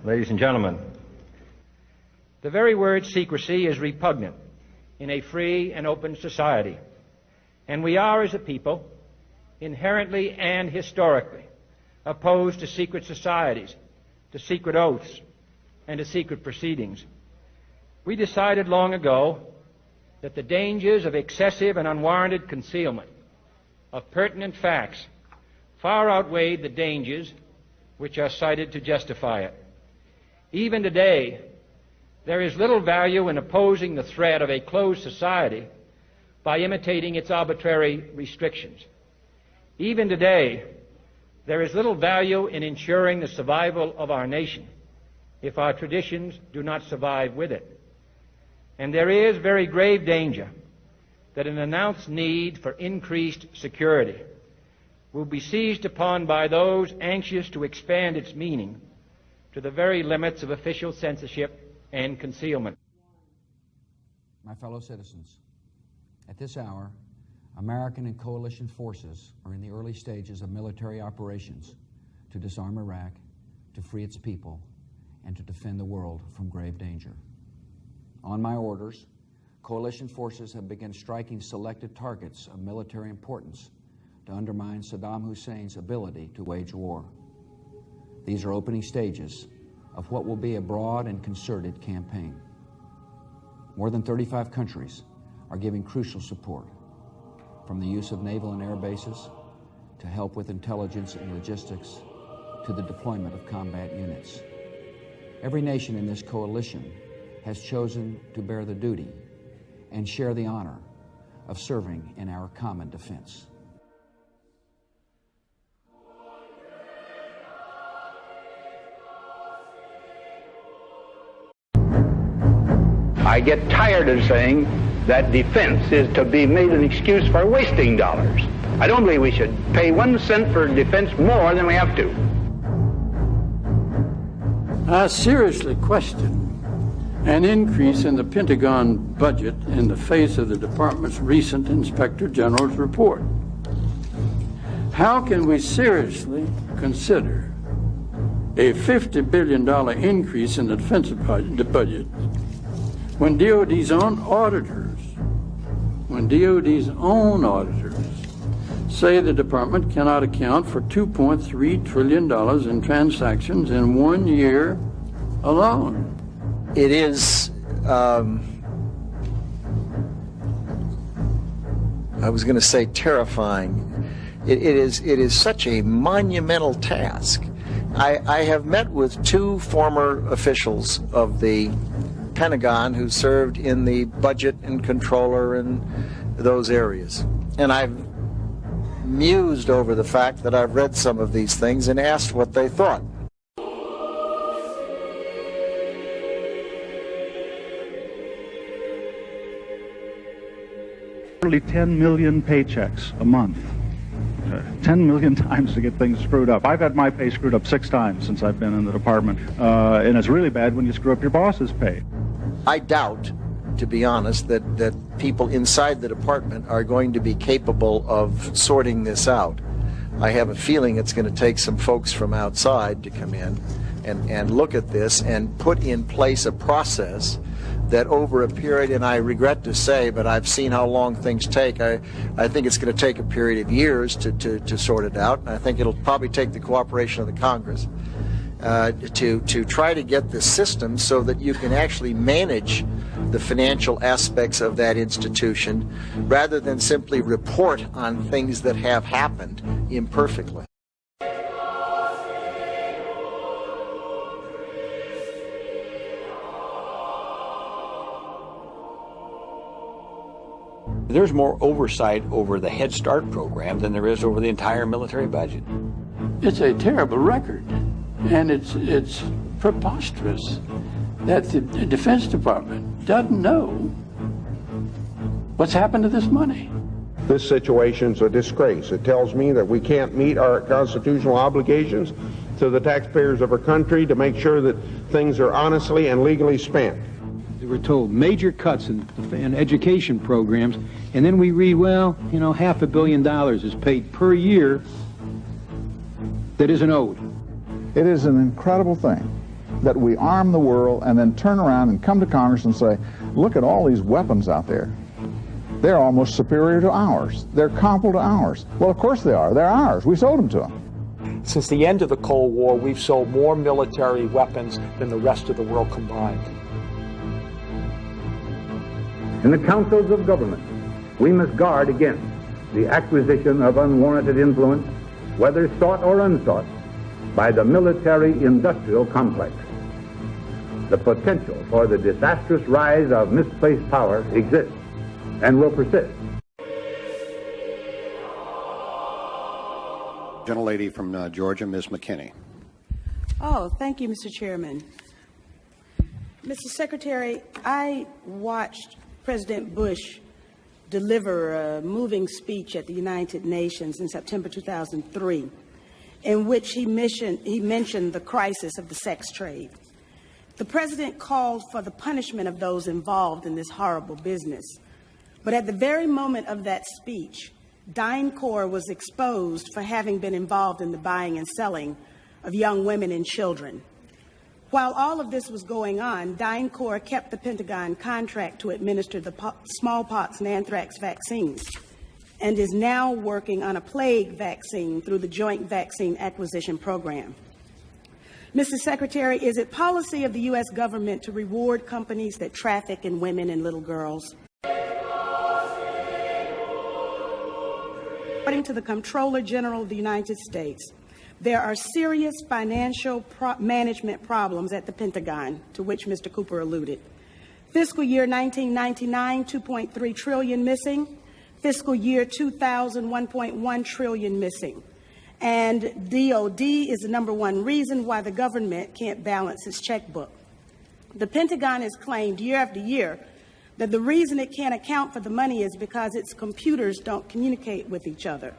ladies and gentlemen, the very word secrecy is repugnant in a free and open society, and we are, as a people, inherently and historically opposed to secret societies, to secret oaths, and to secret proceedings. We decided long ago that the dangers of excessive and unwarranted concealment of pertinent facts far outweighed the dangers which are cited to justify it. Even today, there is little value in opposing the threat of a closed society by imitating its arbitrary restrictions. Even today, there is little value in ensuring the survival of our nation if our traditions do not survive with it. And there is very grave danger that an announced need for increased security will be seized upon by those anxious to expand its meaning to the very limits of official censorship and concealment. My fellow citizens, at this hour, American and coalition forces are in the early stages of military operations to disarm Iraq, to free its people, and to defend the world from grave danger. On my orders, coalition forces have begun striking selected targets of military importance to undermine Saddam Hussein's ability to wage war. These are opening stages of what will be a broad and concerted campaign. More than 35 countries are giving crucial support, from the use of naval and air bases to help with intelligence and logistics to the deployment of combat units. Every nation in this coalition has chosen to bear the duty and share the honor of serving in our common defense. I get tired of saying that defense is to be made an excuse for wasting dollars. I don't believe we should pay 1 cent for defense more than we have to. I seriously question an increase in the Pentagon budget in the face of the department's recent Inspector General's report. How can we seriously consider a $50 billion increase in the defense budget when DOD's own auditors say the department cannot account for $2.3 trillion in transactions in 1 year alone? It is, I was going to say terrifying. It is such a monumental task. I have met with 2 former officials of the Pentagon who served in the budget and controller and those areas. And I've mused over the fact that I've read some of these things and asked what they thought. Nearly 10 million paychecks a month. 10 million times to get things screwed up. I've had my pay screwed up 6 times since I've been in the department, and it's really bad when you screw up your boss's pay. I doubt, to be honest, that people inside the department are going to be capable of sorting this out. I have a feeling it's going to take some folks from outside to come in and look at this and put in place a process that over a period, and I regret to say, but I've seen how long things take. I think it's going to take a period of years to sort it out, and I think it'll probably take the cooperation of the Congress to try to get the system so that you can actually manage the financial aspects of that institution rather than simply report on things that have happened imperfectly. There's more oversight over the Head Start program than there is over the entire military budget. It's a terrible record, and it's preposterous that the Defense Department doesn't know what's happened to this money. This situation's a disgrace. It tells me that we can't meet our constitutional obligations to the taxpayers of our country to make sure that things are honestly and legally spent. We were told major cuts in education programs, and then we read, well, you know, $500 million is paid per year that isn't owed. It is an incredible thing that we arm the world and then turn around and come to Congress and say, look at all these weapons out there. They're almost superior to ours. They're comparable to ours. Well, of course they are. They're ours. We sold them to them. Since the end of the Cold War, we've sold more military weapons than the rest of the world combined. In the councils of government, we must guard against the acquisition of unwarranted influence, whether sought or unsought, by the military-industrial complex. The potential for the disastrous rise of misplaced power exists and will persist. Gentlelady from Georgia, Ms. McKinney. Oh, thank you, Mr. Chairman. Mr. Secretary, I watched President Bush deliver a moving speech at the United Nations in September 2003, in which he mentioned the crisis of the sex trade. The President called for the punishment of those involved in this horrible business. But at the very moment of that speech, DynCorp was exposed for having been involved in the buying and selling of young women and children. While all of this was going on, DynCorp kept the Pentagon contract to administer the smallpox and anthrax vaccines and is now working on a plague vaccine through the Joint Vaccine Acquisition Program. Mr. Secretary, is it policy of the U.S. government to reward companies that traffic in women and little girls? According to the Comptroller General of the United States, there are serious financial management problems at the Pentagon, to which Mr. Cooper alluded. Fiscal year 1999, $2.3 trillion missing. Fiscal year 2000, $1.1 trillion missing. And DOD is the #1 reason why the government can't balance its checkbook. The Pentagon has claimed year after year that the reason it can't account for the money is because its computers don't communicate with each other.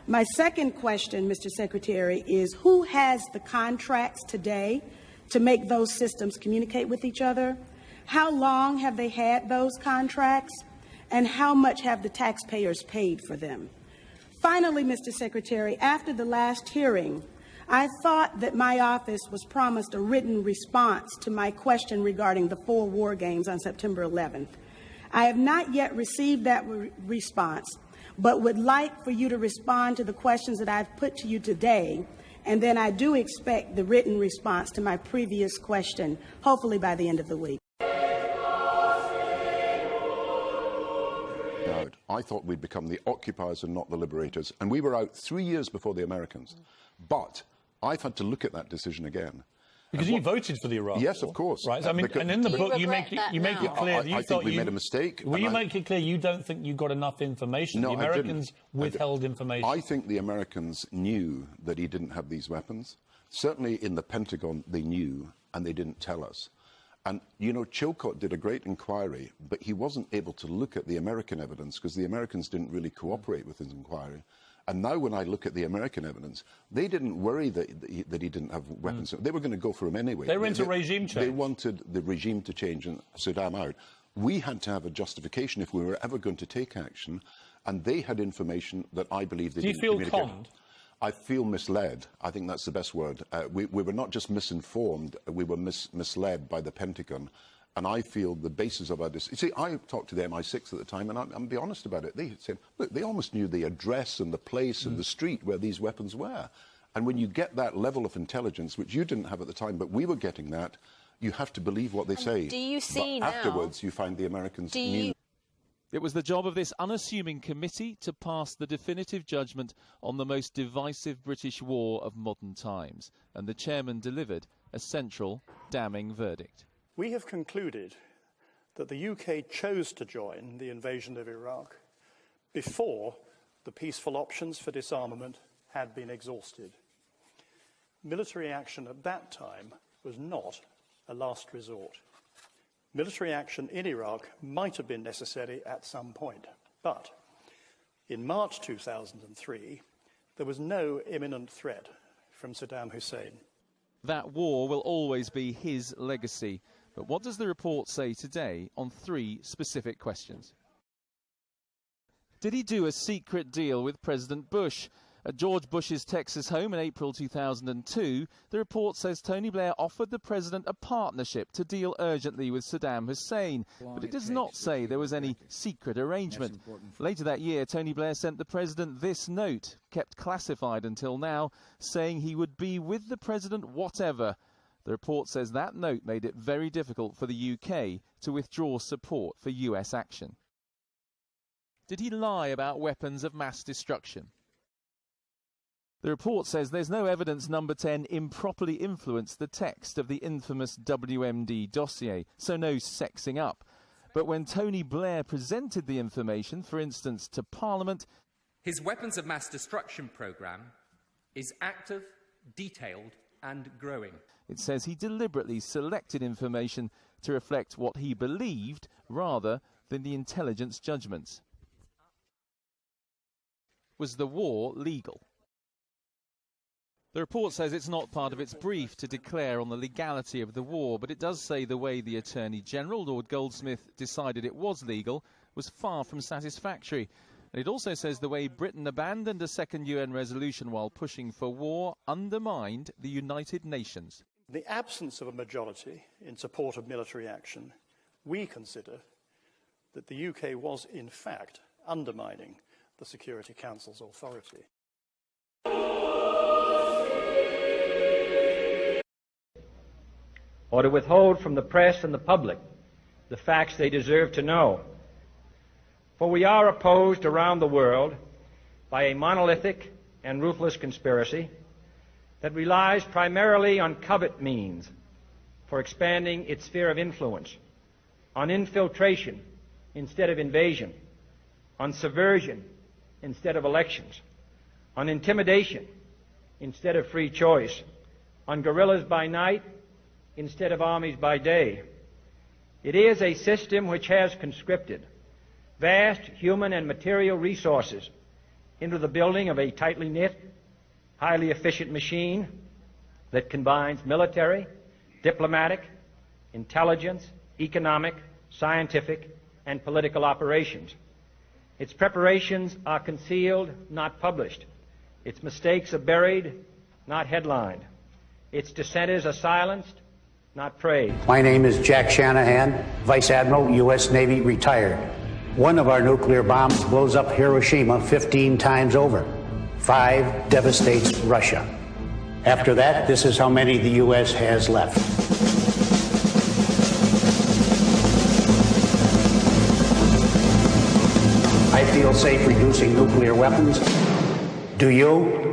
My second question, Mr. Secretary, is who has the contracts today to make those systems communicate with each other? How long have they had those contracts? And how much have the taxpayers paid for them? Finally, Mr. Secretary, after the last hearing, I thought that my office was promised a written response to my question regarding the 4 war games on September 11th. I have not yet received that response, but would like for you to respond to the questions that I've put to you today, and then I do expect the written response to my previous question, hopefully by the end of the week. I thought we'd become the occupiers and not the liberators, and we were out 3 years before the Americans. But I've had to look at that decision again. Because you voted for the Iraq Yes, War, of course. right? I mean, and in the book, you make it clear that you I thought think we made a mistake. Will you make it clear you don't think you got enough information? No, the Americans withheld information. I think the Americans knew that he didn't have these weapons. Certainly in the Pentagon, they knew, and they didn't tell us. And, you know, Chilcot did a great inquiry, but he wasn't able to look at the American evidence because the Americans didn't really cooperate with his inquiry. And now when I look at the American evidence, they didn't worry that he didn't have weapons. They were going to go for him anyway. They were into regime change. They wanted the regime to change and Saddam out. We had to have a justification if we were ever going to take action, and they had information that I believe they didn't communicate. Do you feel conned? I feel misled. I think that's the best word. We were not just misinformed, we were misled by the Pentagon. And I feel the basis of our decision. You see, I talked to the MI6 at the time, and I'm be honest about it. They said, look, they almost knew the address and the place and the street where these weapons were. And when you get that level of intelligence, which you didn't have at the time, but we were getting that, you have to believe what they say. Do you see but now? Afterwards, you find the Americans knew. It was the job of this unassuming committee to pass the definitive judgment on the most divisive British war of modern times, and the chairman delivered a central, damning verdict. We have concluded that the UK chose to join the invasion of Iraq before the peaceful options for disarmament had been exhausted. Military action at that time was not a last resort. Military action in Iraq might have been necessary at some point, but in March 2003, there was no imminent threat from Saddam Hussein. That war will always be his legacy. But what does the report say today on 3 specific questions? Did he do a secret deal with President Bush? At George Bush's Texas home in April 2002, the report says Tony Blair offered the president a partnership to deal urgently with Saddam Hussein, but it does not say there was any secret arrangement. Later that year, Tony Blair sent the president this note, kept classified until now, saying he would be with the president whatever. The report says that note made it very difficult for the UK to withdraw support for US action. Did he lie about weapons of mass destruction? The report says there's no evidence Number 10 improperly influenced the text of the infamous WMD dossier, so no sexing up. But when Tony Blair presented the information, for instance, to Parliament, his weapons of mass destruction programme is active, detailed and growing. It says he deliberately selected information to reflect what he believed rather than the intelligence judgments. Was the war legal? The report says it's not part of its brief to declare on the legality of the war, but it does say the way the Attorney General, Lord Goldsmith, decided it was legal was far from satisfactory. And it also says the way Britain abandoned a second UN resolution while pushing for war undermined the United Nations. In the absence of a majority in support of military action, we consider that the UK was, in fact, undermining the Security Council's authority. Or to withhold from the press and the public the facts they deserve to know. For we are opposed around the world by a monolithic and ruthless conspiracy that relies primarily on covert means for expanding its sphere of influence, on infiltration instead of invasion, on subversion instead of elections, on intimidation instead of free choice, on guerrillas by night instead of armies by day. It is a system which has conscripted vast human and material resources into the building of a tightly knit, highly efficient machine that combines military, diplomatic, intelligence, economic, scientific, and political operations. Its preparations are concealed, not published. Its mistakes are buried, not headlined. Its dissenters are silenced, not praised. My name is Jack Shanahan, Vice Admiral, U.S. Navy, retired. One of our nuclear bombs blows up Hiroshima 15 times over. 5 devastates Russia. After that, this is how many the U.S. has left. I feel safe reducing nuclear weapons. Do you?